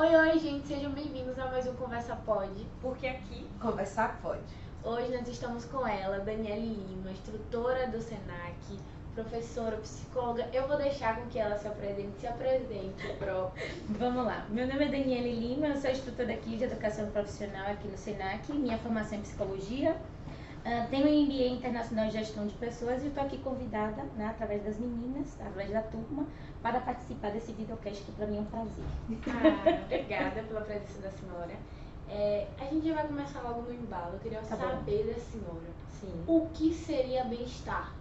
Oi, gente, sejam bem-vindos a mais um Conversa Pode. Porque aqui Conversar pode. Hoje nós estamos com ela, Daniele Lima, instrutora do SENAC, professora, psicóloga. Eu vou deixar com que ela se apresente própria. Vamos lá, meu nome é Daniele Lima, eu sou instrutora aqui de educação profissional aqui no SENAC, minha formação é em psicologia. Tenho um MBA Internacional de Gestão de Pessoas e estou aqui convidada, né, através das meninas, através da turma, para participar desse videocast que para mim é um prazer. Obrigada pela presença da senhora. A gente já vai começar logo no embalo. Eu queria saber da senhora. Sim. O que seria bem-estar?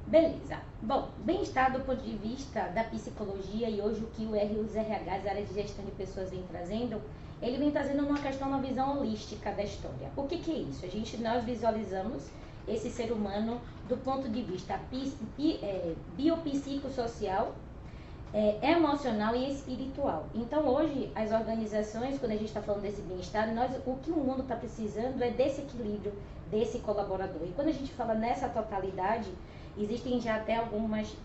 Beleza. Bom, bem-estar do ponto de vista da psicologia e hoje o que os RHs, a área de gestão de pessoas, vem trazendo, ele vem trazendo uma questão, uma visão holística da história. O que é isso? Nós visualizamos esse ser humano do ponto de vista biopsicossocial, emocional e espiritual. Então hoje as organizações, quando a gente está falando desse bem-estar, o que o mundo está precisando é desse equilíbrio, desse colaborador. E quando a gente fala nessa totalidade, existem já até alguns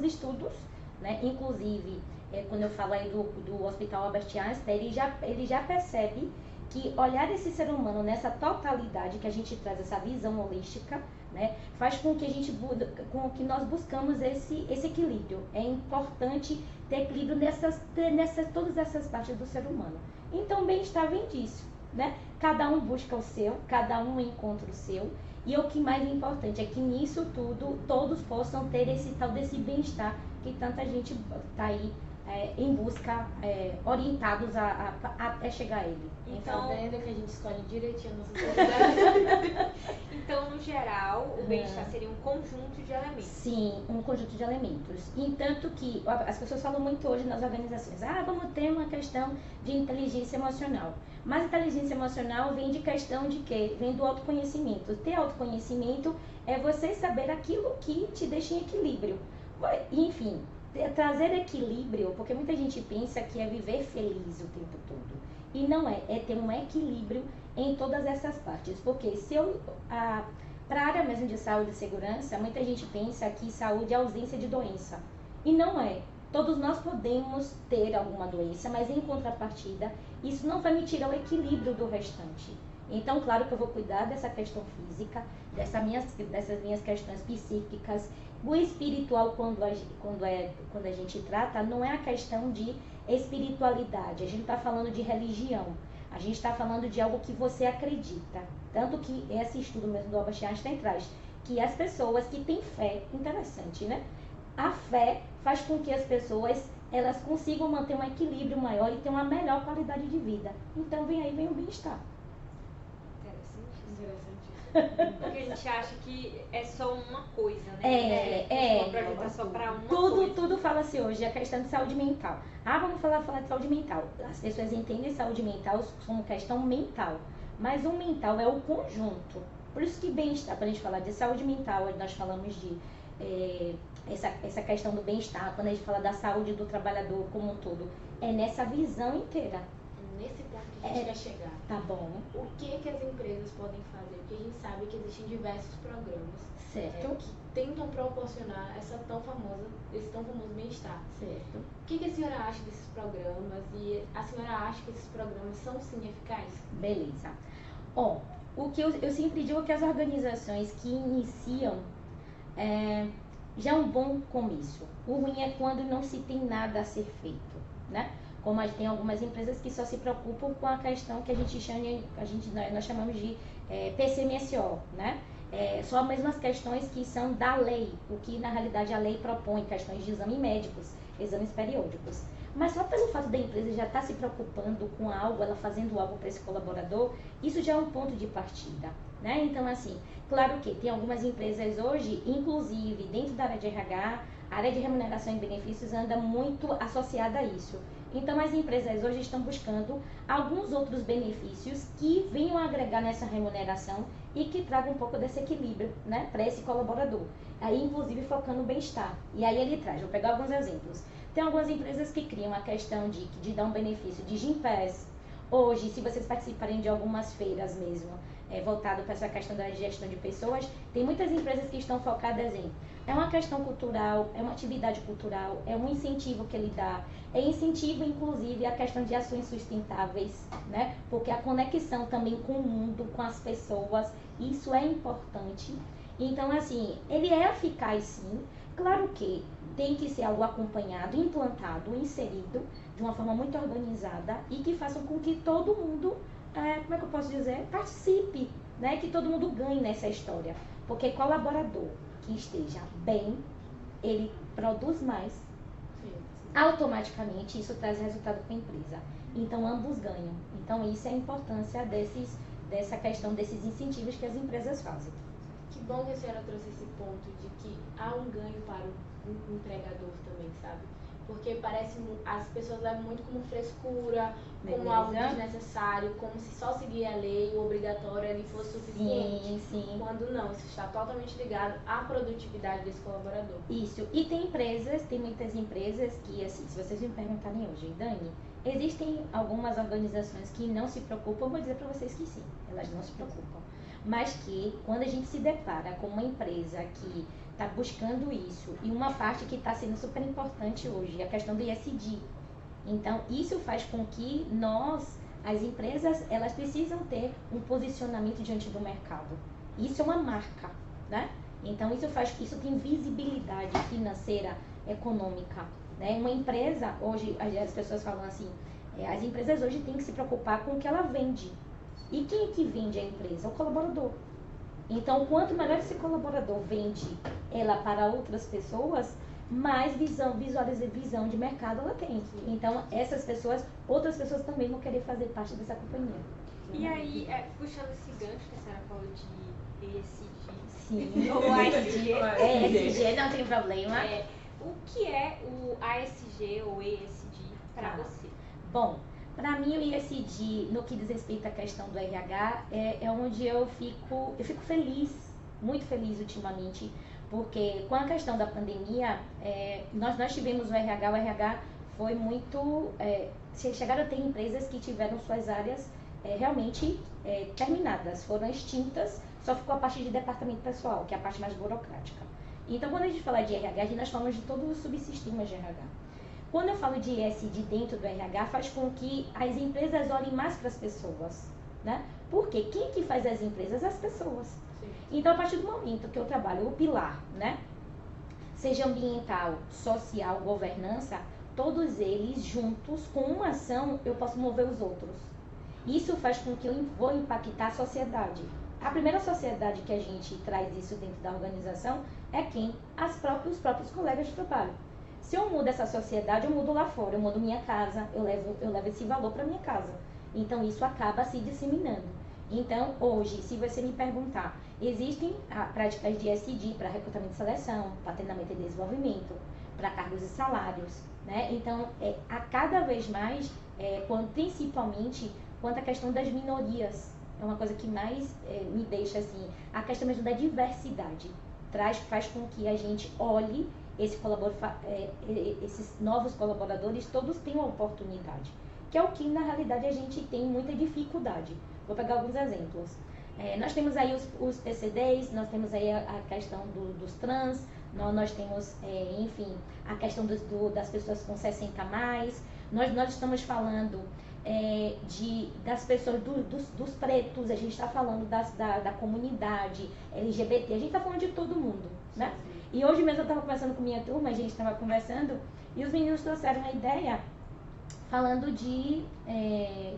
estudos, né? Inclusive, quando eu falo aí do Hospital Albert Einstein, ele já percebe que olhar esse ser humano nessa totalidade, que a gente traz essa visão holística, né, faz com que nós buscamos esse equilíbrio. É importante ter equilíbrio todas essas partes do ser humano. Então, bem-estar vem disso, né? Cada um busca o seu, cada um encontra o seu. E o que mais é importante é que nisso tudo, todos possam ter esse tal desse bem-estar que tanta gente está aí em busca, orientados até chegar a ele. Então, vendo que a gente escolhe direitinho a nossa atividade. Então, no geral, o bem-estar seria um conjunto de elementos. Sim, um conjunto de elementos. Entanto que as pessoas falam muito hoje nas organizações, vamos ter uma questão de inteligência emocional. Mas inteligência emocional vem de questão de quê? Vem do autoconhecimento. Ter autoconhecimento é você saber aquilo que te deixa em equilíbrio. Enfim, trazer equilíbrio, porque muita gente pensa que é viver feliz o tempo todo. E não é ter um equilíbrio em todas essas partes. Porque para a área mesmo de saúde e segurança, muita gente pensa que saúde é ausência de doença. E não é. Todos nós podemos ter alguma doença, mas em contrapartida, isso não vai me tirar o equilíbrio do restante. Então, claro que eu vou cuidar dessa questão física, dessas minhas questões psíquicas. O espiritual, quando a gente trata, não é a questão de espiritualidade. A gente está falando de religião. A gente está falando de algo que você acredita. Tanto que esse estudo mesmo do Albert Einstein traz que as pessoas que têm fé, interessante, né? A fé faz com que as pessoas elas consigam manter um equilíbrio maior e ter uma melhor qualidade de vida. Então vem o bem-estar. Interessante. Porque a gente acha que é só uma coisa, né? Projetar só para uma coisa. Tudo fala-se hoje, a questão de saúde mental. Vamos falar de saúde mental. As pessoas entendem saúde mental como questão mental. Mas o mental é o conjunto. Por isso que bem-estar, quando a gente fala de saúde mental, nós falamos de essa questão do bem-estar, quando a gente fala da saúde do trabalhador como um todo, é nessa visão inteira. Nesse ponto que a gente quer chegar. Tá bom. O que as empresas podem fazer? Porque a gente sabe que existem diversos programas que tentam proporcionar esse tão famoso bem-estar. Certo. O que a senhora acha desses programas? E a senhora acha que esses programas são sim eficazes? Beleza. O que eu sempre digo que as organizações que iniciam já é um bom começo. O ruim é quando não se tem nada a ser feito, né? Como tem algumas empresas que só se preocupam com a questão que nós chamamos de PCMSO, né? Só mesmo as questões que são da lei, o que na realidade a lei propõe, questões de exames médicos, exames periódicos. Mas só pelo fato da empresa já estar se preocupando com algo, ela fazendo algo para esse colaborador, isso já é um ponto de partida, né? Então, assim, claro que tem algumas empresas hoje, inclusive dentro da área de RH, a área de remuneração e benefícios anda muito associada a isso. Então, as empresas hoje estão buscando alguns outros benefícios que venham a agregar nessa remuneração e que tragam um pouco desse equilíbrio, né, para esse colaborador. Aí, inclusive, focando no bem-estar. E aí ele traz, vou pegar alguns exemplos. Tem algumas empresas que criam a questão de dar um benefício de Gympass. Hoje, se vocês participarem de algumas feiras mesmo, voltado para essa questão da gestão de pessoas, tem muitas empresas que estão focadas em é uma questão cultural, é uma atividade cultural, é um incentivo que ele dá, é incentivo inclusive a questão de ações sustentáveis, né? Porque a conexão também com o mundo, com as pessoas, isso é importante. Então, assim, ele é eficaz sim, claro que tem que ser algo acompanhado, implantado, inserido de uma forma muito organizada e que faça com que todo mundo, como é que eu posso dizer, participe, né? Que todo mundo ganhe nessa história. Porque colaborador que esteja bem, ele produz mais, automaticamente isso traz resultado para a empresa. Então ambos ganham. Então isso é a importância dessa questão desses incentivos que as empresas fazem. Que bom que a senhora trouxe esse ponto de que há um ganho para o empregador também, sabe? Porque parece, as pessoas levam muito como frescura, como algo desnecessário, como se só seguir a lei, o obrigatório ali fosse suficiente. Sim. Quando não, isso está totalmente ligado à produtividade desse colaborador. Isso. E tem muitas empresas que, assim, se vocês me perguntarem hoje, Dani, existem algumas organizações que não se preocupam, eu vou dizer para vocês que sim, elas não se preocupam. Mas que, quando a gente se depara com uma empresa que está buscando isso, e uma parte que está sendo super importante hoje, a questão do ESG. Então, isso faz com que as empresas, elas precisam ter um posicionamento diante do mercado. Isso é uma marca, né? Então, isso tem visibilidade financeira, econômica, né? Uma empresa, hoje, as pessoas falam assim, as empresas hoje têm que se preocupar com o que ela vende. E quem é que vende a empresa? O colaborador. Então, quanto melhor esse colaborador vende ela para outras pessoas, mais visão de mercado ela tem. Então, outras pessoas também vão querer fazer parte dessa companhia. E aí, puxando esse gancho que a senhora falou de ESG, sim, ou ASG. ESG, não tem problema. O que é o ASG ou ESG para você? Bom, para mim o ESG, no que diz respeito à questão do RH, é onde eu fico feliz, muito feliz ultimamente, porque com a questão da pandemia, nós tivemos o RH foi muito... chegaram a ter empresas que tiveram suas áreas realmente terminadas, foram extintas, só ficou a parte de departamento pessoal, que é a parte mais burocrática. Então, quando a gente fala de RH, nós falamos de todos os subsistemas de RH. Quando eu falo de ESG dentro do RH, faz com que as empresas olhem mais para as pessoas, né? Porque quem que faz as empresas? As pessoas. Sim. Então, a partir do momento que eu trabalho o pilar, né? Seja ambiental, social, governança, todos eles juntos, com uma ação, eu posso mover os outros. Isso faz com que eu vou impactar a sociedade. A primeira sociedade que a gente traz isso dentro da organização é quem? Os próprios colegas de trabalho. Se eu mudo essa sociedade, eu mudo lá fora, eu mudo minha casa, eu levo esse valor para minha casa. Então, isso acaba se disseminando. Então, hoje, se você me perguntar, existem práticas de ESG para recrutamento e seleção, para treinamento e desenvolvimento, para cargos e salários, né? Então, a cada vez mais, principalmente quanto à questão das minorias, é uma coisa que mais me deixa assim, a questão mesmo da diversidade, faz com que a gente olhe esses novos colaboradores, todos têm uma oportunidade, que é o que na realidade a gente tem muita dificuldade. Vou pegar alguns exemplos. Nós temos aí os PCDs, nós temos aí a questão dos trans, nós temos, enfim, a questão das pessoas com 60 a mais, nós estamos falando das pessoas, dos pretos, a gente está falando da comunidade LGBT, a gente está falando de todo mundo, né? E hoje mesmo eu estava conversando com minha turma, a gente estava conversando, e os meninos trouxeram uma ideia falando de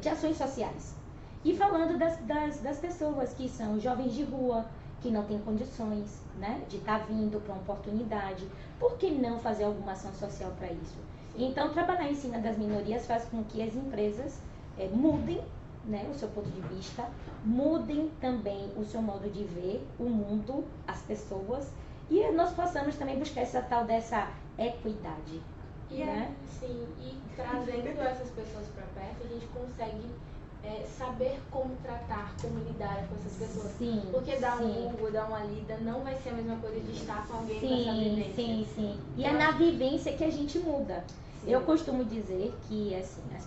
ações sociais. E falando das pessoas que são jovens de rua, que não têm condições, né, de estar vindo para uma oportunidade. Por que não fazer alguma ação social para isso? Então, trabalhar em cima das minorias faz com que as empresas mudem, né, o seu ponto de vista, mudem também o seu modo de ver o mundo, as pessoas, e nós possamos também buscar dessa equidade. Né? Sim, e trazendo essas pessoas para perto, a gente consegue saber como tratar, como lidar com essas pessoas. Sim, porque dar um Google, dar uma lida, não vai ser a mesma coisa de estar com alguém com essa vivência. Sim. E é na vivência que a gente muda. Sim. Eu costumo dizer que assim, as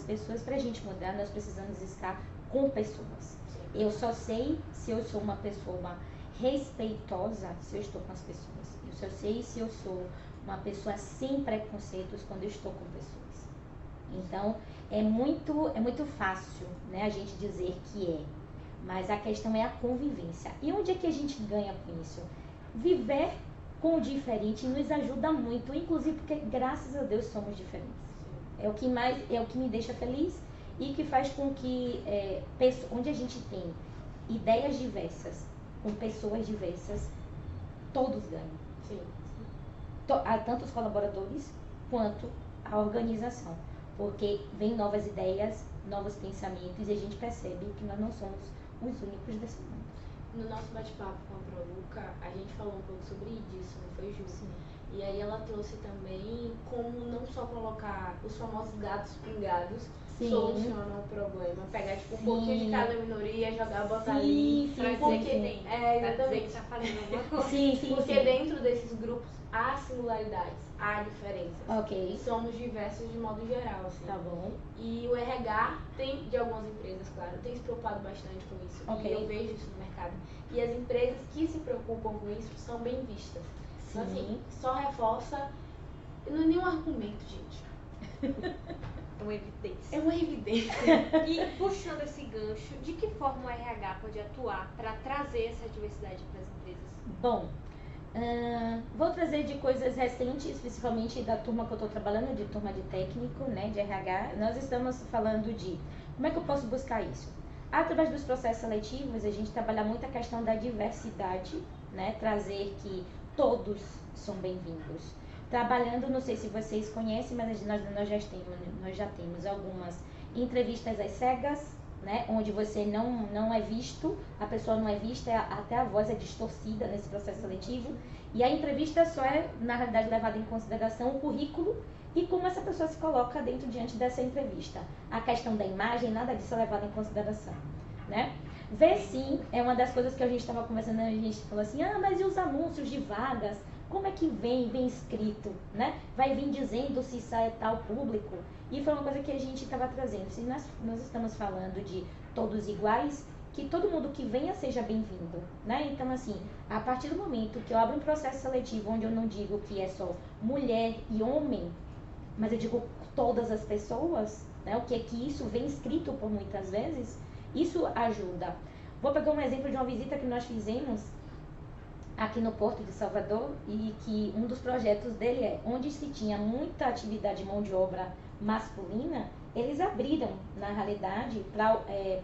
pessoas para a gente mudar, nós precisamos estar com pessoas. Sim. Eu só sei se eu sou uma pessoa respeitosa se eu estou com as pessoas. Eu só sei se eu sou uma pessoa sem preconceitos quando eu estou com pessoas. Então, é muito fácil, né, a gente dizer que é, mas a questão é a convivência. E onde é que a gente ganha com isso? Viver com o diferente nos ajuda muito, inclusive porque, graças a Deus, somos diferentes. É o que me deixa feliz e que faz com que, onde a gente tem ideias diversas, com pessoas diversas, todos ganham. Sim. Tanto os colaboradores quanto a organização. Porque vem novas ideias, novos pensamentos e a gente percebe que nós não somos os únicos desse mundo. No nosso bate-papo com a Proluca, a gente falou um pouco sobre isso, não foi, Ju? Sim. E aí ela trouxe também como não só colocar os famosos gatos pingados solucionam o problema. Pegar tipo um pouquinho de cada minoria, jogar, botar ali. Pra dizer que tem. Pra dizer que tá falando alguma coisa. Porque dentro desses grupos há singularidades, há diferenças. Ok. E somos diversos de modo geral, assim. Tá bom. E o RH tem, de algumas empresas, claro, tem se preocupado bastante com isso. Ok. E eu vejo isso no mercado. E as empresas que se preocupam com isso são bem vistas. Sim. Então, assim, só reforça. Não é nenhum argumento, gente. É uma evidência. É uma evidência. E puxando esse gancho, de que forma o RH pode atuar para trazer essa diversidade para as empresas? Bom, vou trazer de coisas recentes, principalmente da turma que eu estou trabalhando, de turma de técnico, né, de RH. Nós estamos falando de como é que eu posso buscar isso? Através dos processos seletivos, a gente trabalha muito a questão da diversidade, né, trazer que todos são bem-vindos. Trabalhando, não sei se vocês conhecem, mas nós já temos algumas entrevistas às cegas, né, onde você não é visto, a pessoa não é vista, até a voz é distorcida nesse processo seletivo, e a entrevista só é, na realidade, levada em consideração o currículo e como essa pessoa se coloca diante dessa entrevista. A questão da imagem, nada disso é levado em consideração, né? Ver sim é uma das coisas que a gente estava conversando, a gente falou assim, mas e os anúncios de vagas? Como é que vem escrito, né? Vai vir dizendo se sai tal público. E foi uma coisa que a gente estava trazendo. Se nós estamos falando de todos iguais, que todo mundo que venha seja bem-vindo, né? Então, assim, a partir do momento que eu abro um processo seletivo onde eu não digo que é só mulher e homem, mas eu digo todas as pessoas, né? O que é que isso vem escrito por muitas vezes, isso ajuda. Vou pegar um exemplo de uma visita que nós fizemos aqui no Porto de Salvador e que um dos projetos dele é onde se tinha muita atividade de mão de obra masculina, eles abriram, na realidade,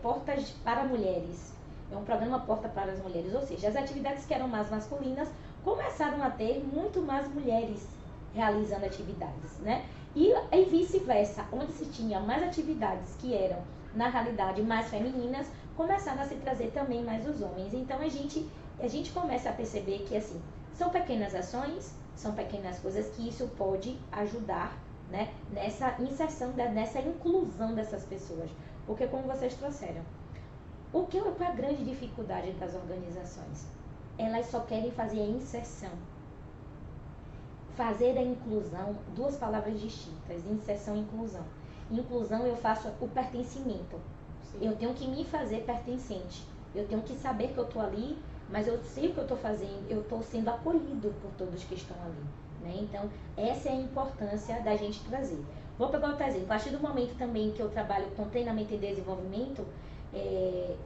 portas para mulheres. É um programa Porta para as Mulheres, ou seja, as atividades que eram mais masculinas começaram a ter muito mais mulheres realizando atividades, né? E vice-versa, onde se tinha mais atividades que eram, na realidade, mais femininas, começaram a se trazer também mais os homens. Então, a gente começa a perceber que, assim, são pequenas ações, são pequenas coisas que isso pode ajudar, né, nessa inserção, nessa inclusão dessas pessoas. Porque, como vocês trouxeram, qual é a grande dificuldade das organizações? Elas só querem fazer a inserção. Fazer a inclusão, duas palavras distintas, inserção e inclusão. Inclusão, eu faço o pertencimento. Sim. Eu tenho que me fazer pertencente. Eu tenho que saber que eu estou ali, mas eu sei o que eu estou fazendo, eu estou sendo acolhido por todos que estão ali, né? Então, essa é a importância da gente trazer. Vou pegar outro exemplo. A partir do momento também que eu trabalho com treinamento e desenvolvimento,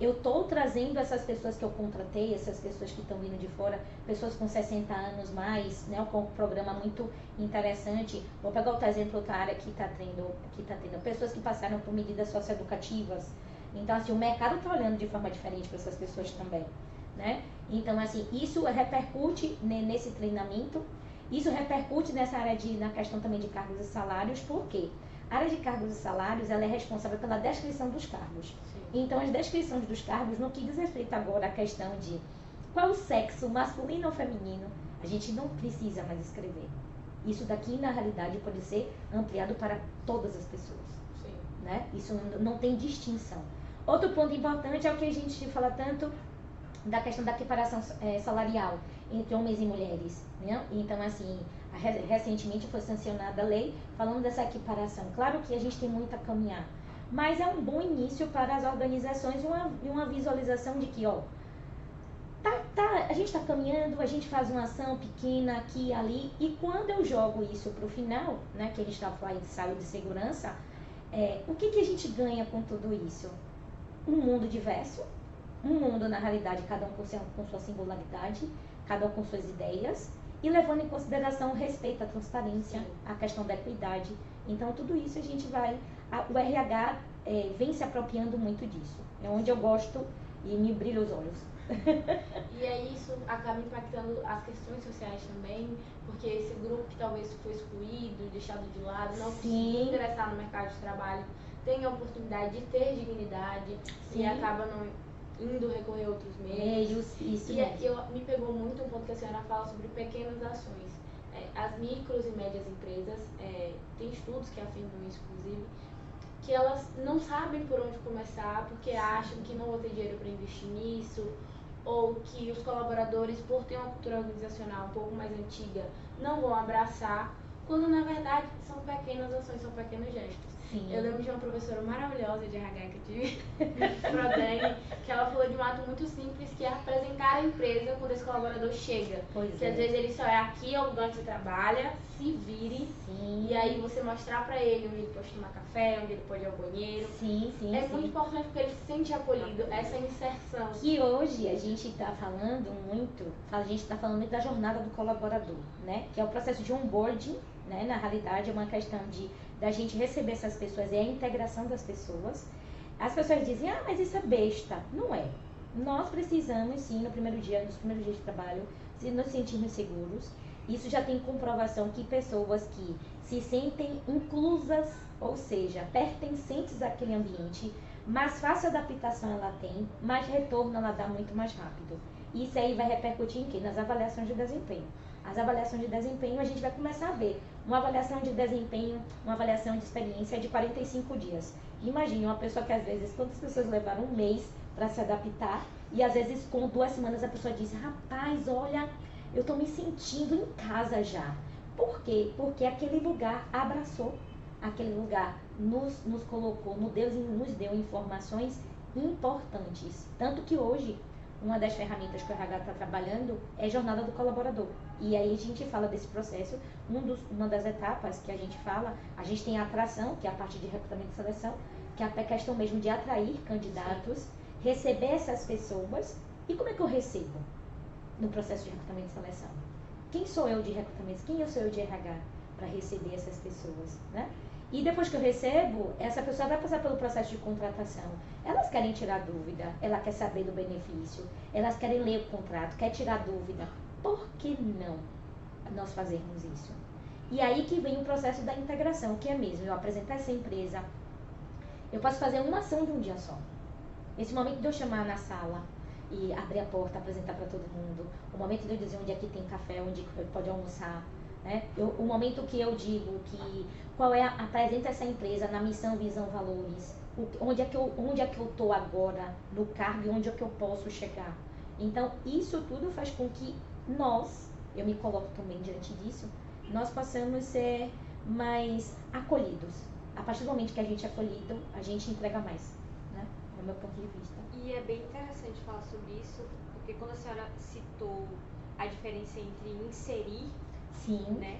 eu estou trazendo essas pessoas que eu contratei, essas pessoas que estão vindo de fora, pessoas com 60 anos mais, né, com um programa muito interessante. Vou pegar outro exemplo, outra área que está tendo pessoas que passaram por medidas socioeducativas. Então, assim, o mercado está olhando de forma diferente para essas pessoas também, né? Então, assim, isso repercute nesse treinamento, isso repercute nessa área na questão também de cargos e salários, por quê? A área de cargos e salários, ela é responsável pela descrição dos cargos. Sim. Então, as descrições dos cargos, no que diz respeito agora à questão de qual o sexo, masculino ou feminino, a gente não precisa mais escrever. Isso daqui, na realidade, pode ser ampliado para todas as pessoas. Sim. Né? Isso não tem distinção. Outro ponto importante é o que a gente fala tanto da questão da equiparação salarial entre homens e mulheres, né? Então, assim, recentemente foi sancionada a lei falando dessa equiparação. Claro que a gente tem muito a caminhar, mas é um bom início para as organizações e uma visualização de que, a gente está caminhando, a gente faz uma ação pequena aqui e ali, e quando eu jogo isso para o final, né, que a gente estava falando de saúde e segurança, o que a gente ganha com tudo isso? Um mundo diverso, um mundo, na realidade, cada um com sua singularidade, cada um com suas ideias, e levando em consideração o respeito à transparência, a questão da equidade. Então, tudo isso a gente vai... O RH vem se apropriando muito disso. É onde eu gosto e me brilha os olhos. E aí isso acaba impactando as questões sociais também, porque esse grupo que talvez foi excluído, deixado de lado, não conseguiu ingressar no mercado de trabalho, tem a oportunidade de ter dignidade. Sim. E acaba não indo recorrer a outros meios. Isso me pegou muito um ponto que a senhora fala sobre pequenas ações. As micros e médias empresas, tem estudos que afirmam isso, inclusive, que elas não sabem por onde começar porque acham que não vão ter dinheiro para investir nisso, ou que os colaboradores, por ter uma cultura organizacional um pouco mais antiga, não vão abraçar, quando na verdade são pequenas ações, são pequenos gestos. Sim. Eu lembro de uma professora maravilhosa de RH que eu tive, Prodane, que ela falou de um ato muito simples, que é apresentar a empresa quando esse colaborador chega. Que às vezes ele só é aqui, é o lugar onde você trabalha, se vire. Sim. E aí você mostrar pra ele onde ele pode tomar café, onde ele pode ir ao banheiro. Muito importante porque ele se sente acolhido, essa inserção. Que hoje a gente está falando muito, da jornada do colaborador, né? Que é o processo de onboarding, né? Na realidade é uma questão da gente receber essas pessoas e a integração das pessoas. As pessoas dizem, mas isso é besta. Não é. Nós precisamos, sim, nos primeiros dias de trabalho, nos sentirmos seguros. Isso já tem comprovação que pessoas que se sentem inclusas, ou seja, pertencentes àquele ambiente, mais fácil adaptação ela tem, mais retorno ela dá muito mais rápido. Isso aí vai repercutir em quê? Nas avaliações de desempenho. As avaliações de desempenho, a gente vai começar a ver uma avaliação de desempenho, uma avaliação de experiência de 45 dias. Imagine uma pessoa que às vezes, quantas pessoas levaram um mês para se adaptar e às vezes com 2 semanas a pessoa diz, rapaz, olha, eu estou me sentindo em casa já. Por quê? Porque aquele lugar abraçou, aquele lugar nos colocou, nos deu informações importantes. Tanto que hoje, uma das ferramentas que o RH está trabalhando é a jornada do colaborador. E aí a gente fala desse processo, uma das etapas que a gente fala, a gente tem a atração, que é a parte de recrutamento e seleção, que é a questão mesmo de atrair candidatos, receber essas pessoas. E como é que eu recebo no processo de recrutamento e seleção? Quem sou eu de recrutamento? Quem sou eu de RH para receber essas pessoas, né? E depois que eu recebo, essa pessoa vai passar pelo processo de contratação. Elas querem tirar dúvida, ela quer saber do benefício, elas querem ler o contrato, quer tirar dúvida. Por que não nós fazermos isso? E aí que vem o processo da integração, que é mesmo eu apresentar essa empresa. Eu posso fazer uma ação de um dia só. Esse momento de eu chamar na sala e abrir a porta, apresentar para todo mundo. O momento de eu dizer onde é que tem café, onde pode almoçar. Né? O momento que eu digo que apresenta essa empresa na missão, visão, valores, onde é que eu estou agora no cargo e onde é que eu posso chegar. Então, isso tudo faz com que eu me coloco também diante disso, nós possamos ser mais acolhidos. A partir do momento que a gente é acolhido, a gente entrega mais, né? Do meu ponto de vista. E é bem interessante falar sobre isso, porque quando a senhora citou a diferença entre inserir, sim, né?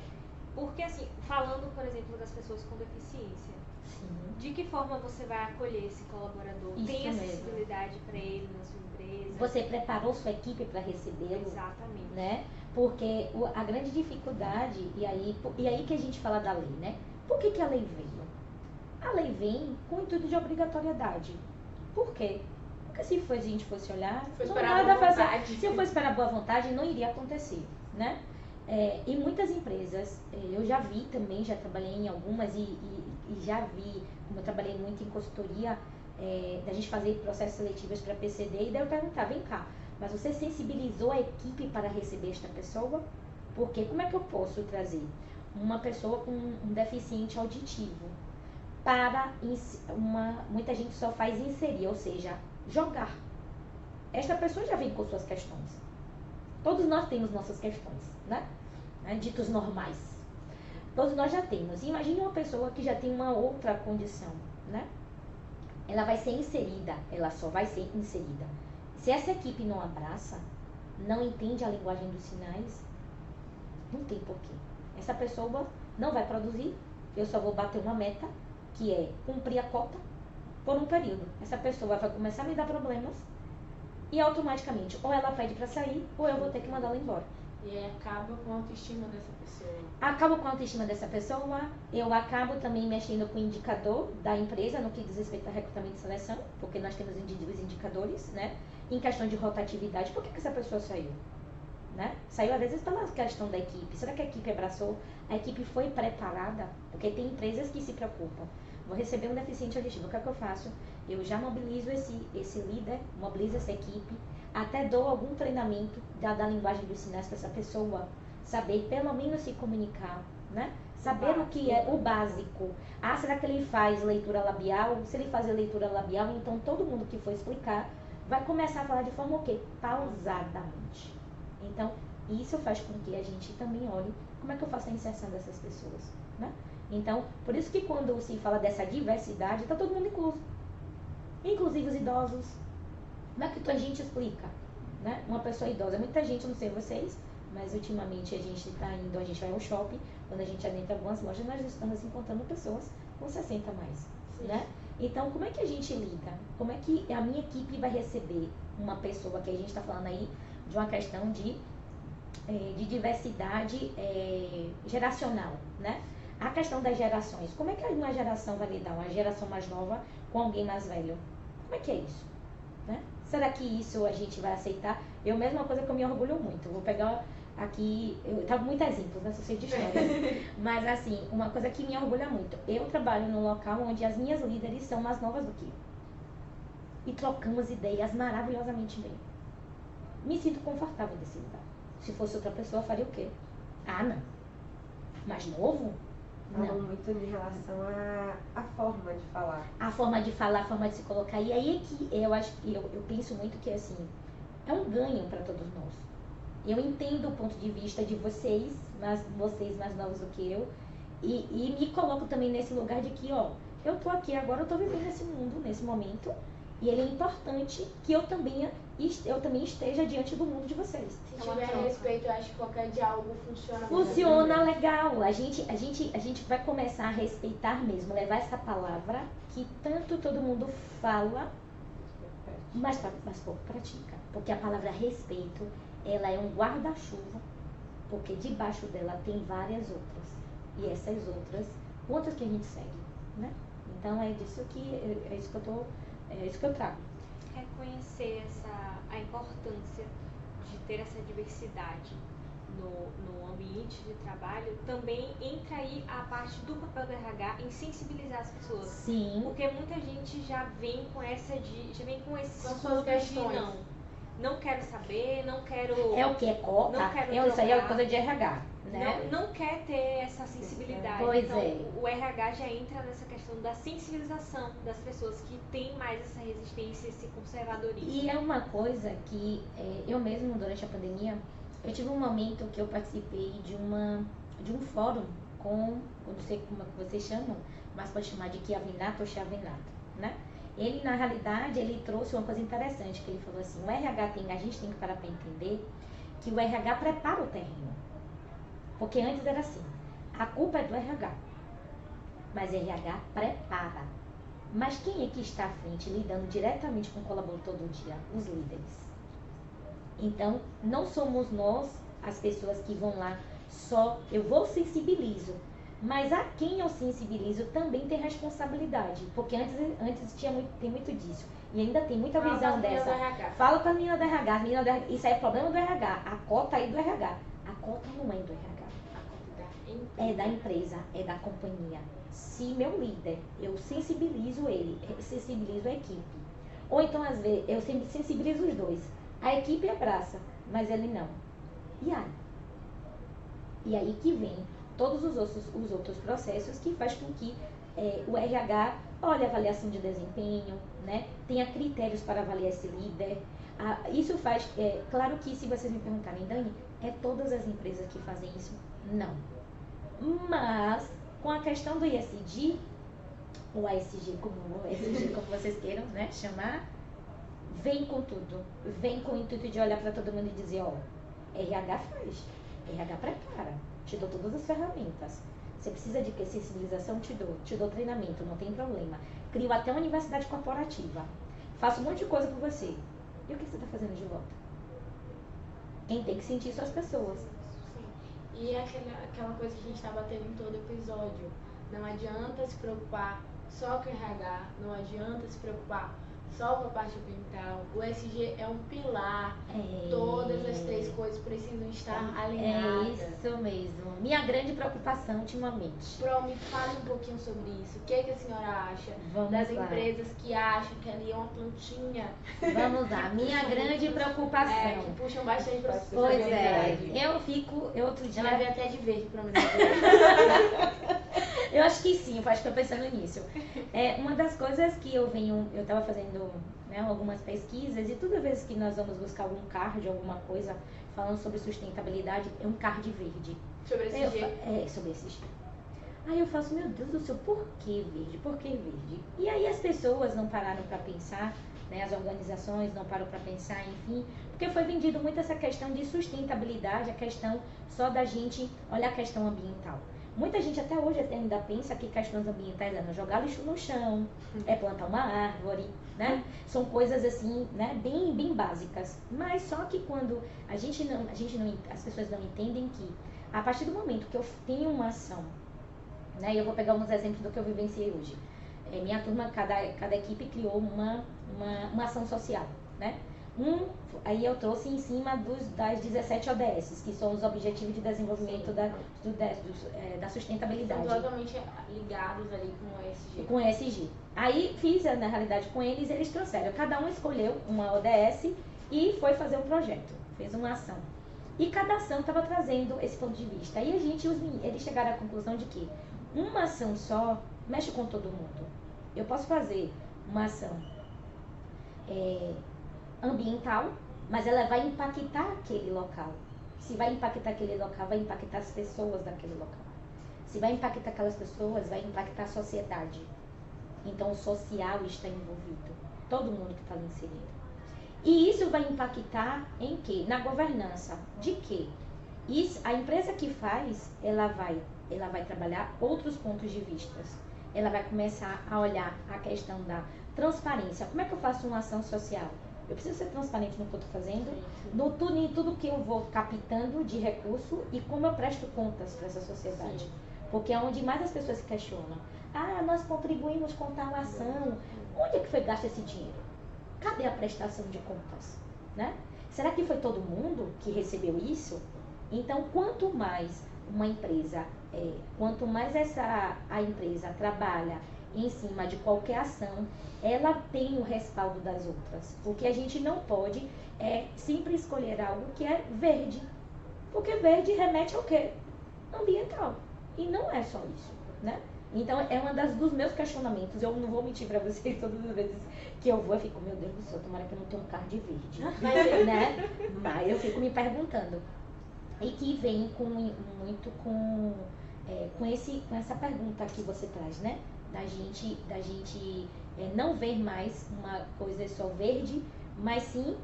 Porque assim, falando, por exemplo, das pessoas com deficiência, sim, de que forma você vai acolher esse colaborador? Isso tem mesmo. Acessibilidade para ele na sua empresa? Você preparou sua equipe para recebê-lo? Exatamente. Né? Porque a grande dificuldade, e aí que a gente fala da lei, né? Por que a lei veio? A lei vem com o intuito de obrigatoriedade. Por quê? Porque se a gente fosse olhar, não nada fazer. Se eu fosse esperar boa vontade, não iria acontecer, né? E muitas empresas, eu já vi também, já trabalhei em algumas e já vi, como eu trabalhei muito em consultoria, da gente fazer processos seletivos para PCD, e daí eu perguntar, vem cá, mas você sensibilizou a equipe para receber esta pessoa? Porque como é que eu posso trazer uma pessoa com um deficiente auditivo para muita gente só faz inserir, ou seja, jogar. Esta pessoa já vem com suas questões. Todos nós temos nossas questões, né? Ditos normais. Todos nós já temos. Imagine uma pessoa que já tem uma outra condição, né? Ela vai ser inserida, ela só vai ser inserida. Se essa equipe não abraça, não entende a linguagem dos sinais, não tem porquê. Essa pessoa não vai produzir, eu só vou bater uma meta, que é cumprir a cota por um período. Essa pessoa vai começar a me dar problemas e automaticamente ou ela pede para sair ou eu vou ter que mandá-la embora. E aí acaba com a autoestima dessa pessoa. Acabo com a autoestima dessa pessoa, eu acabo também mexendo com o indicador da empresa no que diz respeito a recrutamento e seleção, porque nós temos os indicadores, né? Em questão de rotatividade, por que essa pessoa saiu? Né? Saiu às vezes pela questão da equipe. Será que a equipe abraçou? A equipe foi preparada? Porque tem empresas que se preocupam. Vou receber um deficiente auditivo, o que é que eu faço? Eu já mobilizo esse líder, mobilizo essa equipe, até dou algum treinamento da linguagem dos sinais para essa pessoa saber pelo menos se comunicar, né? Saber o que é o básico. Ah, será que ele faz leitura labial? Se ele fazer leitura labial, então todo mundo que for explicar vai começar a falar de forma o quê? Pausadamente. Então, isso faz com que a gente também olhe como é que eu faço a inserção dessas pessoas, né? Então, por isso que quando se fala dessa diversidade, está todo mundo incluso. Inclusive os idosos. Como é que a gente explica, né? Uma pessoa idosa, muita gente, não sei vocês, mas ultimamente a gente vai ao shopping, quando a gente adentra algumas lojas, nós estamos encontrando pessoas com 60 a mais, né? Então, como é que a gente lida? Como é que a minha equipe vai receber uma pessoa, que a gente está falando aí de uma questão de diversidade geracional, né? A questão das gerações. Como é que uma geração vai lidar, uma geração mais nova com alguém mais velho? Como é que é isso? Né? Será que isso a gente vai aceitar? Eu mesma, uma coisa que eu me orgulho muito. Vou pegar aqui, eu trago muitos exemplos, né? Se você de histórias. Mas assim, uma coisa que me orgulha muito. Eu trabalho num local onde as minhas líderes são mais novas do que eu. E trocamos ideias maravilhosamente bem. Me sinto confortável desse lugar. Se fosse outra pessoa, eu faria o quê? Ah, não. Mais novo? Falam muito em relação à forma de falar. A forma de falar, a forma de se colocar. E aí é que eu acho que eu penso muito que assim, é um ganho para todos nós. Eu entendo o ponto de vista de vocês mais novos do que eu, e me coloco também nesse lugar de que, ó, eu tô aqui agora, eu tô vivendo nesse mundo, nesse momento, e ele é importante que eu também esteja diante do mundo de vocês. Se tiver respeito, eu acho que qualquer diálogo funciona. Funciona legal. A gente vai começar a respeitar mesmo, levar essa palavra que tanto todo mundo fala, mas pouco pratica. Porque a palavra respeito, ela é um guarda-chuva, porque debaixo dela tem várias outras. E essas outras que a gente segue, né? Então é isso que eu trago. Reconhecer a importância de ter essa diversidade no ambiente de trabalho, também entra aí a parte do papel do RH em sensibilizar as pessoas. Sim. Porque muita gente já vem com esse suas questões. Não quero saber, não quero... É o que? É cota? Não quero isso aí é coisa de RH, né? Não quer ter essa sensibilidade. Pois então, é. o RH já entra nessa questão da sensibilização das pessoas que têm mais essa resistência, esse conservadorismo. E é uma coisa que eu mesmo, durante a pandemia, eu tive um momento que eu participei de um fórum com, eu não sei como é que vocês chamam, mas pode chamar de Chiavinato ou Chiavinato, né? Ele, na realidade, ele trouxe uma coisa interessante, que ele falou assim, a gente tem que parar para entender que o RH prepara o terreno. Porque antes era assim, a culpa é do RH, mas RH prepara. Mas quem é que está à frente, lidando diretamente com o colaborador todo dia? Os líderes. Então, não somos nós as pessoas que vão lá só, eu vou sensibilizo. Mas a quem eu sensibilizo também tem responsabilidade. Porque antes tem muito disso. E ainda tem muita visão dessa. Fala com a menina do RH. Isso aí é problema do RH. A cota aí do RH. A cota não é do RH. A cota é da empresa, é da companhia. Se meu líder, eu sensibilizo ele, sensibilizo a equipe. Ou então, às vezes, eu sensibilizo os dois. A equipe abraça, mas ele não. E aí que vem todos os outros processos que faz com que o RH olhe a avaliação de desempenho, né? Tenha critérios para avaliar esse líder. Isso faz, claro que se vocês me perguntarem, Dani, é todas as empresas que fazem isso? Não. Mas, com a questão do ISD, ou ASG, como vocês queiram, né, chamar, vem com tudo. Vem com o intuito de olhar para todo mundo e dizer, ó, RH faz, RH prepara, te dou todas as ferramentas. Você precisa de que sensibilização? Te dou treinamento, não tem problema. Crio até uma universidade corporativa. Faço um monte de coisa por você. E o que você está fazendo de volta? Quem tem que sentir são as pessoas. Sim. E aquela coisa que a gente está batendo em todo episódio. Não adianta se preocupar só com o RH, não adianta se preocupar só com a parte ambiental. O ESG é um pilar. Todas as 3 coisas precisam estar alinhadas. É isso mesmo. Minha grande preocupação ultimamente. Me fale um pouquinho sobre isso. O que a senhora acha Vamos das lá. empresas que acham que ali é uma plantinha? Vamos lá. Minha grande preocupação. Que puxam bastante para as Pois é. Eu outro dia... Ela veio até de verde para mim. Eu acho que sim, eu acho que estou pensando nisso. Uma das coisas que eu estava fazendo, né, algumas pesquisas, e toda vez que nós vamos buscar algum card, alguma coisa falando sobre sustentabilidade, é um card verde. Sobre esse G. Sobre esse G. Aí eu faço, meu Deus do céu, por que verde? Por que verde? E aí as pessoas não pararam para pensar, né, as organizações não pararam para pensar, enfim, porque foi vendido muito essa questão de sustentabilidade, a questão só da gente olhar a questão ambiental. Muita gente até hoje ainda pensa que questões ambientais é não jogar lixo no chão, é plantar uma árvore, né? São coisas assim, né, bem básicas. Mas só que quando as pessoas não entendem que a partir do momento que eu tenho uma ação, né, e eu vou pegar uns exemplos do que eu vivenciei hoje. Minha turma, cada equipe criou uma ação social, né? Aí eu trouxe em cima das 17 ODS, que são os Objetivos de Desenvolvimento da Sustentabilidade. São totalmente ligados ali com o ESG. Com o ESG. Aí fiz, na realidade, com eles trouxeram. Cada um escolheu uma ODS e foi fazer um projeto, fez uma ação. E cada ação estava trazendo esse ponto de vista. Aí eles chegaram à conclusão de que uma ação só mexe com todo mundo. Eu posso fazer uma ação ambiental, mas ela vai impactar aquele local. Se vai impactar aquele local, vai impactar as pessoas daquele local. Se vai impactar aquelas pessoas, vai impactar a sociedade. Então o social está envolvido. Todo mundo que está ali inserido. E isso vai impactar em quê? Na governança. De quê? A empresa que faz, ela vai trabalhar outros pontos de vista. Ela vai começar a olhar a questão da transparência. Como é que eu faço uma ação social? Eu preciso ser transparente no que eu estou fazendo, em tudo que eu vou captando de recurso e como eu presto contas para essa sociedade. Sim. Porque é onde mais as pessoas se questionam. Nós contribuímos com tal ação. Onde é que foi gasto esse dinheiro? Cadê a prestação de contas? Né? Será que foi todo mundo que recebeu isso? Então, quanto mais uma empresa, quanto mais a empresa trabalha em cima de qualquer ação, ela tem o respaldo das outras. O que a gente não pode é sempre escolher algo que é verde. Porque verde remete ao quê? Ambiental. E não é só isso, né? Então, é dos meus questionamentos. Eu não vou mentir pra vocês, todas as vezes que eu vou, eu fico, meu Deus do céu, tomara que eu não tenha um card verde. Né? Mas eu fico me perguntando. E que vem muito com essa pergunta que você traz, né? Da gente não ver mais uma coisa só verde, mas sim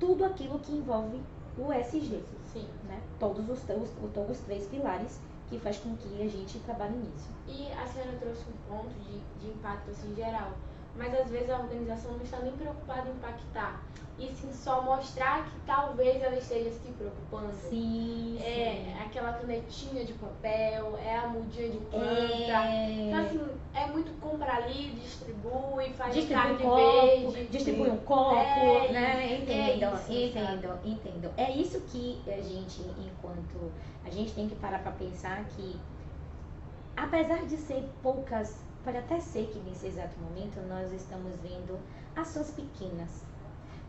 tudo aquilo que envolve o ESG. Sim. Né? Todos os 3 pilares que faz com que a gente trabalhe nisso. E a senhora trouxe um ponto de impacto assim, geral, mas às vezes a organização não está nem preocupada em impactar, e sim só mostrar que talvez ela esteja se preocupando. Sim. Aquela canetinha de papel, a mudinha de planta. Então assim, é muito compra ali, distribui, faz card verde. Distribui um copo, né? Entendo. É isso que a gente, enquanto a gente tem que parar para pensar que, apesar de ser poucas, pode até ser que nesse exato momento nós estamos vendo ações pequenas.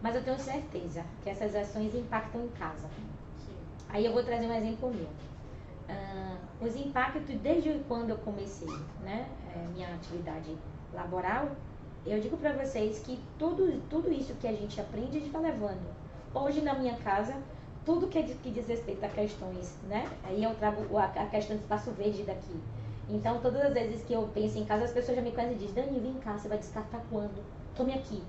Mas eu tenho certeza que essas ações impactam em casa. Sim. Aí eu vou trazer um exemplo meu. Os impactos, desde quando eu comecei, né, minha atividade laboral, eu digo para vocês que tudo isso que a gente aprende, a gente vai levando. Hoje na minha casa, tudo que diz respeito a questões, né, aí eu trago a questão do espaço verde daqui. Então, todas as vezes que eu penso em casa, as pessoas já me conhecem e dizem, Dani, vem cá, você vai descartar quando? Tome aqui.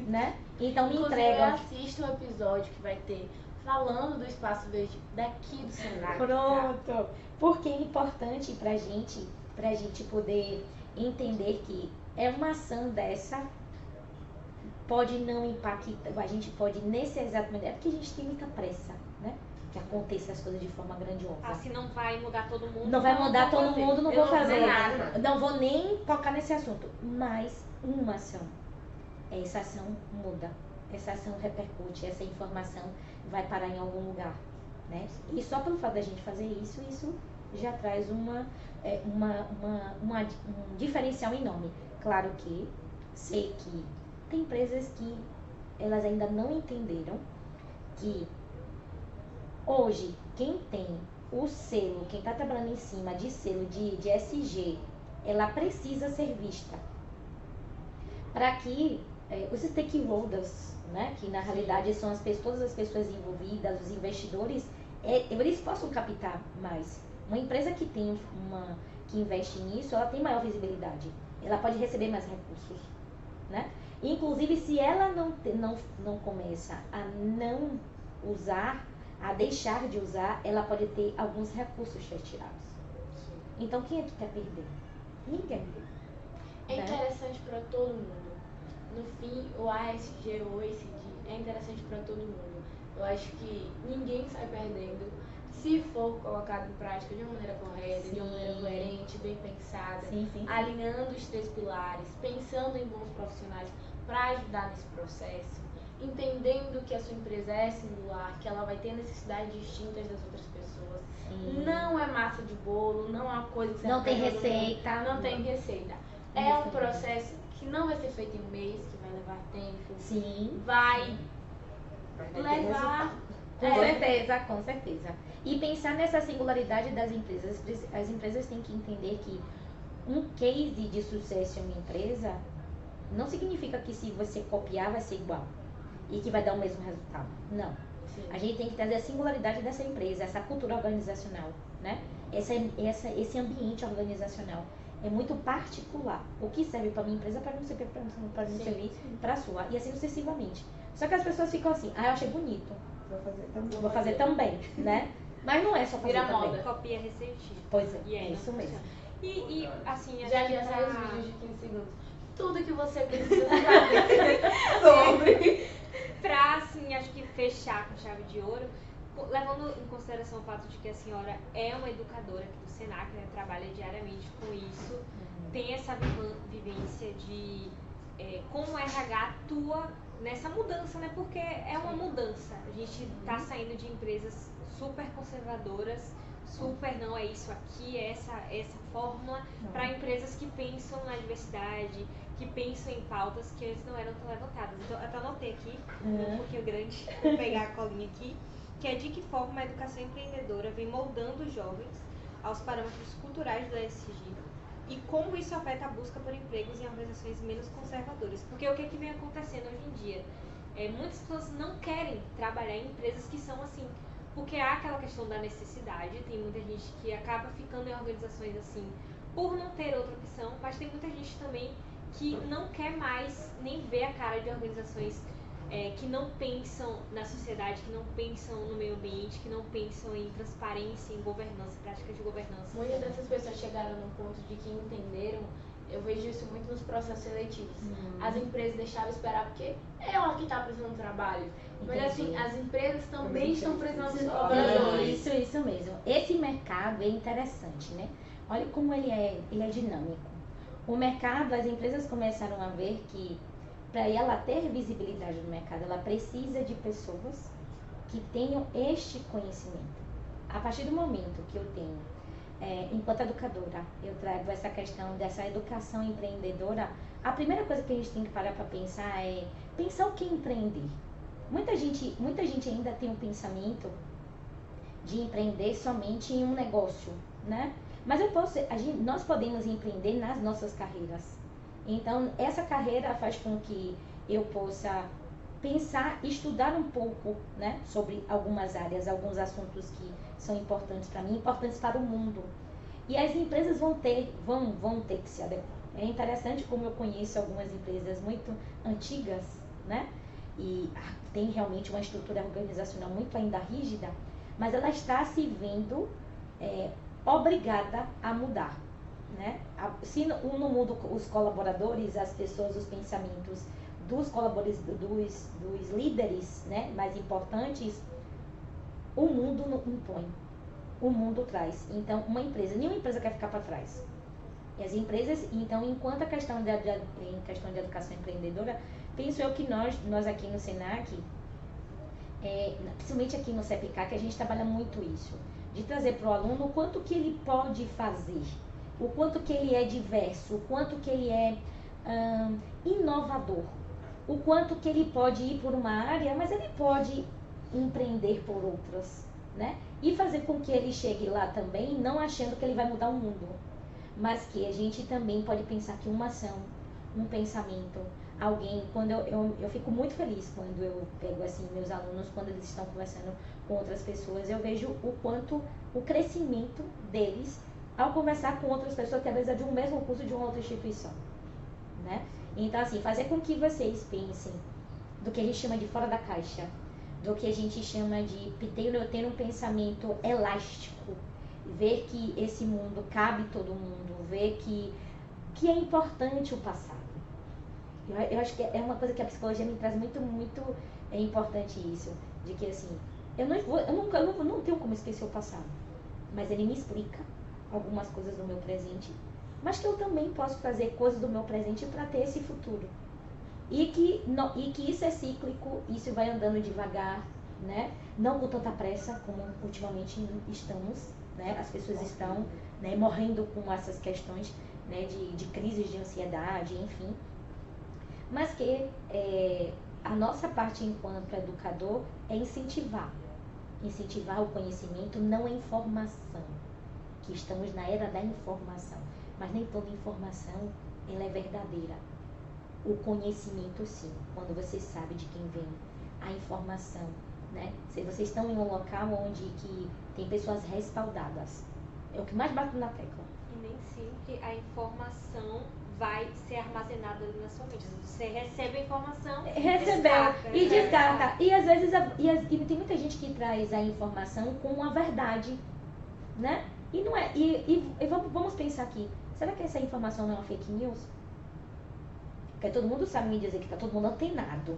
Né? Então, me Inclusive, entregam. assista um episódio que vai ter falando do Espaço Verde daqui do Senac. Tá? Pronto. Porque é importante pra gente poder entender que é uma ação dessa pode não impactar, a gente pode nesse exato momento, é porque a gente tem muita pressa, né? Que aconteça as coisas de forma grandiosa. Assim não vai mudar todo mundo. Não vai mudar todo mundo, não Eu vou não vou fazer fazer nada. Não vou nem tocar nesse assunto. Mas uma ação. Essa ação muda. Essa ação repercute. Essa informação vai parar em algum lugar. Né? E só pelo fato da gente fazer isso já traz um diferencial enorme. Claro que sei que tem empresas que elas ainda não entenderam que hoje, quem tem o selo, quem está trabalhando em cima de selo de SG, ela precisa ser vista. Para que os stakeholders, né, que na realidade são todas as pessoas envolvidas, os investidores, eles possam captar mais. Uma empresa que que investe nisso, ela tem maior visibilidade. Ela pode receber mais recursos. Né? Inclusive, se ela não começa a não usar, a deixar de usar, ela pode ter alguns recursos retirados. Então, quem é que quer perder? Ninguém. É Né? interessante para todo mundo. No fim, o ASG ou ESG é interessante para todo mundo. Eu acho que ninguém sai perdendo se for colocado em prática de uma maneira correta, de uma maneira coerente, bem pensada, alinhando os 3 pilares, pensando em bons profissionais para ajudar nesse processo, entendendo que a sua empresa é singular, que ela vai ter necessidades distintas das outras pessoas. Não é massa de bolo, não é uma coisa que você não tem receita. Não tem receita. É um processo que não vai ser feito em um mês, que vai levar tempo. Vai levar... Com certeza. E pensar nessa singularidade das empresas. As empresas têm que entender que um case de sucesso em uma empresa não significa que se você copiar vai ser igual e que vai dar o mesmo resultado. Não. Sim. A gente tem que trazer a singularidade dessa empresa, essa cultura organizacional, né? Esse ambiente organizacional é muito particular. O que serve para minha empresa para não servir para a sua e assim sucessivamente. Só que as pessoas ficam assim, eu achei bonito, vou fazer também, né? Mas não é só fazer Vira também. moda. Copia receitinha. Pois é, E aí é não isso mesmo. funciona. E assim, Já acho que saiu os pra- vídeos de 15 segundos. Tudo que você precisa saber sobre. Pra, assim, acho que fechar com chave de ouro, levando em consideração o fato de que a senhora é uma educadora aqui do Senac, né, trabalha diariamente com isso, tem essa vivência de como o RH atua nessa mudança, né? Porque é uma mudança. A gente está saindo de empresas super conservadoras, super não é isso aqui, é essa fórmula, para empresas que pensam na diversidade, que pensam em pautas que antes não eram tão levantadas. Então, eu até anotei aqui, um pouquinho grande, vou pegar a colinha aqui, que é de que forma a educação empreendedora vem moldando os jovens aos parâmetros culturais do ESG e como isso afeta a busca por empregos em organizações menos conservadoras. Porque o que vem acontecendo hoje em dia? Muitas pessoas não querem trabalhar em empresas que são assim, porque há aquela questão da necessidade, tem muita gente que acaba ficando em organizações assim por não ter outra opção, mas tem muita gente também que não quer mais nem ver a cara de organizações que não pensam na sociedade, que não pensam no meio ambiente, que não pensam em transparência, em governança, práticas de governança. Muitas dessas pessoas chegaram num ponto de que entenderam, eu vejo isso muito nos processos seletivos. As empresas deixavam esperar porque é ela que está precisando de trabalho. Mas assim, as empresas também estão precisando de colaboradores. Isso mesmo. Esse mercado é interessante, né? Olha como ele é dinâmico. O mercado, as empresas começaram a ver que para ela ter visibilidade no mercado, ela precisa de pessoas que tenham este conhecimento. A partir do momento que eu tenho, enquanto educadora, eu trago essa questão dessa educação empreendedora, a primeira coisa que a gente tem que parar para pensar é pensar o que é empreender. Muita gente ainda tem um pensamento de empreender somente em um negócio, né? Mas nós podemos empreender nas nossas carreiras. Então, essa carreira faz com que eu possa pensar, estudar um pouco, né, sobre algumas áreas, alguns assuntos que são importantes para mim, importantes para o mundo. E as empresas vão ter que se adequar. É interessante como eu conheço algumas empresas muito antigas, né? E tem realmente uma estrutura organizacional muito ainda rígida, mas ela está se vendo obrigada a mudar, né? Se não muda os colaboradores, as pessoas, os pensamentos dos colaboradores, dos líderes, né, mais importantes, o mundo não impõe, o mundo traz. Então, nenhuma empresa quer ficar para trás. E as empresas, então, enquanto a questão em questão de educação empreendedora, penso eu que nós aqui no Senac, principalmente aqui no CEPICA, que a gente trabalha muito isso, de trazer para o aluno o quanto que ele pode fazer, o quanto que ele é diverso, o quanto que ele é inovador, o quanto que ele pode ir por uma área, mas ele pode empreender por outras, né? E fazer com que ele chegue lá também, não achando que ele vai mudar o mundo, mas que a gente também pode pensar que uma ação, um pensamento, alguém, quando eu fico muito feliz quando eu pego assim meus alunos, quando eles estão conversando com outras pessoas, eu vejo o quanto o crescimento deles ao conversar com outras pessoas que às vezes é de um mesmo curso de uma outra instituição, né? Então assim, fazer com que vocês pensem do que a gente chama de fora da caixa, do que a gente chama de ter um pensamento elástico, ver que esse mundo cabe todo mundo, ver que é importante o passado. Eu acho que é uma coisa que a psicologia me traz muito, muito importante isso, de que assim, eu não tenho como esquecer o passado, mas ele me explica algumas coisas do meu presente, mas que eu também posso trazer coisas do meu presente para ter esse futuro. E que isso é cíclico, isso vai andando devagar, né? Não com tanta pressa como ultimamente estamos, né? As pessoas estão, né, morrendo com essas questões, né, de crises de ansiedade, enfim. Mas que a nossa parte enquanto educador é incentivar o conhecimento, não a informação, que estamos na era da informação, mas nem toda informação ela é verdadeira. O conhecimento sim, quando você sabe de quem vem a informação, né? Se vocês estão em um local onde que tem pessoas respaldadas, é o que mais bate na tecla. E nem sempre a informação vai ser armazenada ali na sua mente. Você recebe a informação, e descarta. E às vezes e tem muita gente que traz a informação com a verdade, né? E não é. E vamos pensar aqui, será que essa informação não é uma fake news? Porque todo mundo sabe me dizer que está todo mundo antenado.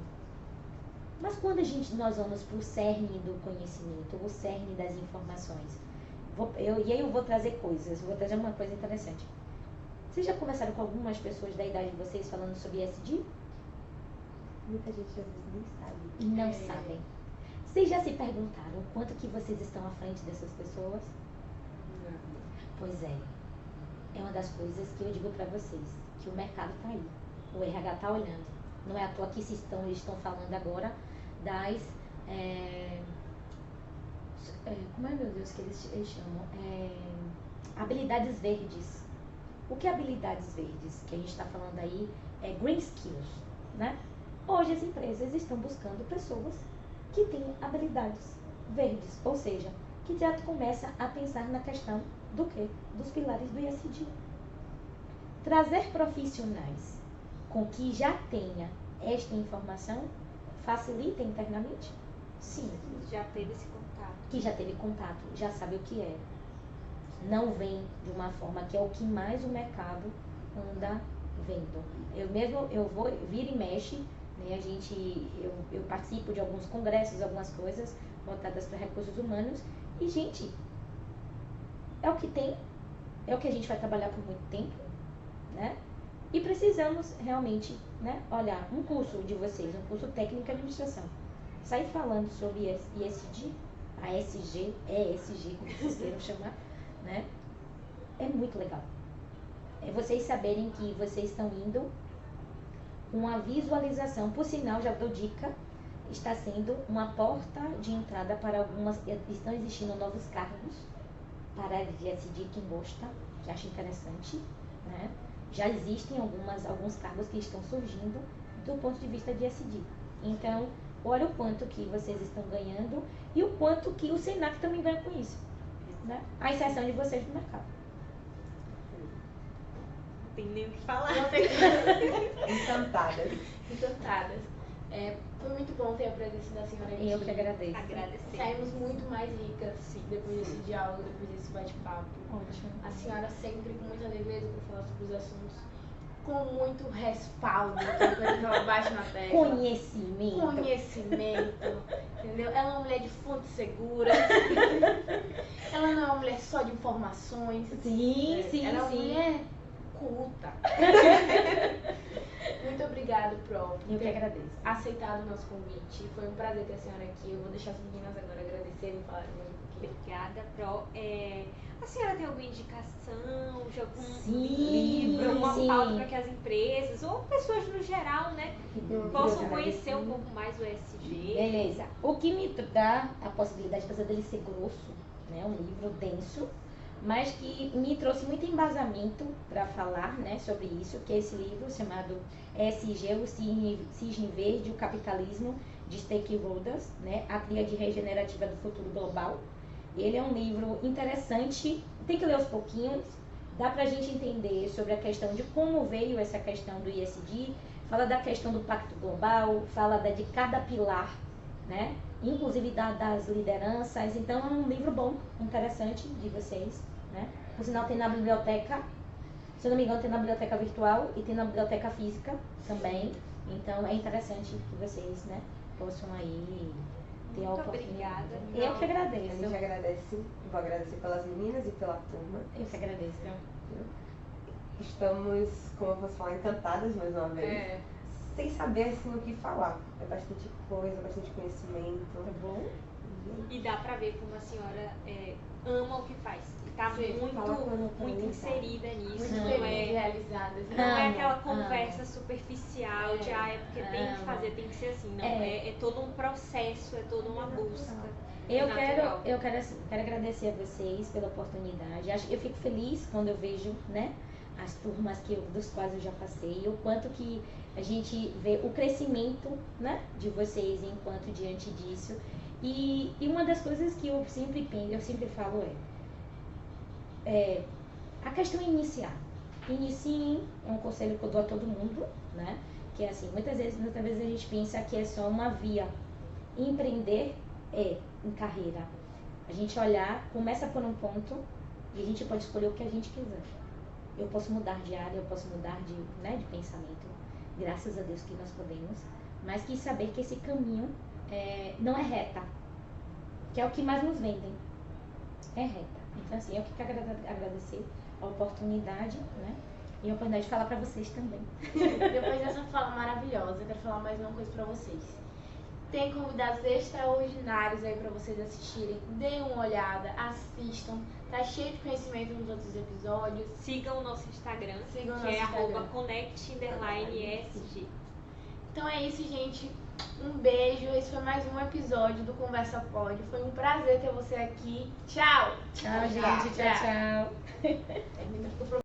Mas quando nós vamos para o cerne do conhecimento, o cerne das informações, e aí eu vou trazer vou trazer uma coisa interessante. Vocês já conversaram com algumas pessoas da idade de vocês falando sobre ESG? Muita gente às vezes nem sabe. Não sabem. Vocês já se perguntaram o quanto que vocês estão à frente dessas pessoas? Não. Pois é. É uma das coisas que eu digo para vocês, que o mercado está aí. O RH está olhando. Não é à toa que eles estão falando agora das... como é, meu Deus, que eles chamam? Habilidades verdes. O que é habilidades verdes? Que a gente está falando aí é green skills, né? Hoje as empresas estão buscando pessoas que têm habilidades verdes, ou seja, que já começa a pensar na questão do quê? Dos pilares do ESG. Trazer profissionais com que já tenha esta informação facilita internamente? Sim. Já teve esse contato. Que já teve contato, já sabe o que é. Não vem de uma forma que é o que mais o mercado anda vendo. Eu vou vir e mexe, né? Eu participo de alguns congressos, algumas coisas voltadas para recursos humanos e, gente, é o que tem, é o que a gente vai trabalhar por muito tempo, né? E precisamos realmente, né, olhar um curso de vocês, um curso técnico de administração, sair falando sobre ESG, ESG, como vocês queiram chamar, né? É muito legal. É vocês saberem que vocês estão indo com a visualização, por sinal, já dou dica, está sendo uma porta de entrada para estão existindo novos cargos para a área de ESG, quem gosta, que acha interessante, né? Já existem alguns cargos que estão surgindo do ponto de vista de ESG. Então, olha o quanto que vocês estão ganhando e o quanto que o Senac também ganha com isso, né? A inserção de vocês no mercado. tem nem o que falar. Não tem Encantadas. encantadas. Foi muito bom ter a presença da senhora aqui. Eu que agradeço. Agradecer. Saímos muito mais ricas depois desse diálogo, depois desse bate-papo. Ótimo. A senhora sempre com muita leveza para falar sobre os assuntos, com muito respaldo, que é uma coisa que ela bate na tecla. Conhecimento, entendeu? Ela é uma mulher de fontes seguras. Ela não é uma mulher só de informações. Sim, sim, ela é uma sim. mulher culta. Muito obrigada, Pro, por Eu que ter agradeço. aceitado o nosso convite. Foi um prazer ter a senhora aqui. Eu vou deixar as meninas agora agradecerem e falarem mais um pouquinho. Obrigada, Pro. A senhora tem alguma indicação de algum Sim, livro, alguma sim. pauta para que as empresas ou pessoas no geral, né, possam Eu conhecer agradeço. um pouco mais o ESG? Beleza. O que me dá a possibilidade, apesar dele ser grosso, né, um livro denso, mas que me trouxe muito embasamento para falar, né, sobre isso, que é esse livro chamado ESG, o Cisne Verde, o Capitalismo de Stakeholders, né, a Tríade Regenerativa do Futuro Global. Ele é um livro interessante, tem que ler aos pouquinhos, dá pra gente entender sobre a questão de como veio essa questão do ESG, fala da questão do Pacto Global, fala de cada pilar, né? Inclusive das lideranças. Então é um livro bom, interessante de vocês, né? Por sinal tem na biblioteca, se eu não me engano tem na biblioteca virtual e tem na biblioteca física também. Então é interessante que vocês, né, possam aí ter a Muito oportunidade. obrigada. Eu que A agradeço. gente agradece, vou agradecer pelas meninas e pela turma. Eu que agradeço. Estamos, como eu posso falar, encantadas mais uma vez. Sem saber assim o que falar. É bastante coisa, bastante conhecimento. Tá bom? E dá pra ver como a senhora ama o que faz. Tá Sim, muito, fala quando eu tô muito em inserida nisso. Muito Não feliz, é, realizadas. não é Amo, aquela amo. conversa superficial de é porque tem que Amo. fazer, tem que ser assim. Não, É. é todo um processo, é toda uma busca. Eu natural. quero agradecer a vocês pela oportunidade. Eu fico feliz quando eu vejo, né, as turmas dos quais eu já passei, o quanto que a gente vê o crescimento, né, de vocês enquanto diante disso. E uma das coisas que eu sempre penso, eu sempre falo é a questão é iniciar. Iniciem, é um conselho que eu dou a todo mundo, né, que é assim, muitas vezes a gente pensa que é só uma via. Empreender em carreira. A gente olhar, começa por um ponto e a gente pode escolher o que a gente quiser. Eu posso mudar de área, eu posso mudar de pensamento. Graças a Deus que nós podemos. Mas que saber que esse caminho não é reta. Que é o que mais nos vendem. É reta. Então assim, eu quero agradecer a oportunidade, né? E a oportunidade de falar pra vocês também. Depois dessa fala maravilhosa, eu quero falar mais uma coisa pra vocês. Tem convidados extraordinários aí pra vocês assistirem. Deem uma olhada, assistam. Tá cheio de conhecimento nos outros episódios. Sigam o nosso Instagram, Sigam o que nosso é Instagram. @connect_ESG. Então é isso, gente. Um beijo. Esse foi mais um episódio do Conversa Pod. Foi um prazer ter você aqui. Tchau! Tchau, gente. Tchau, tchau. Termina o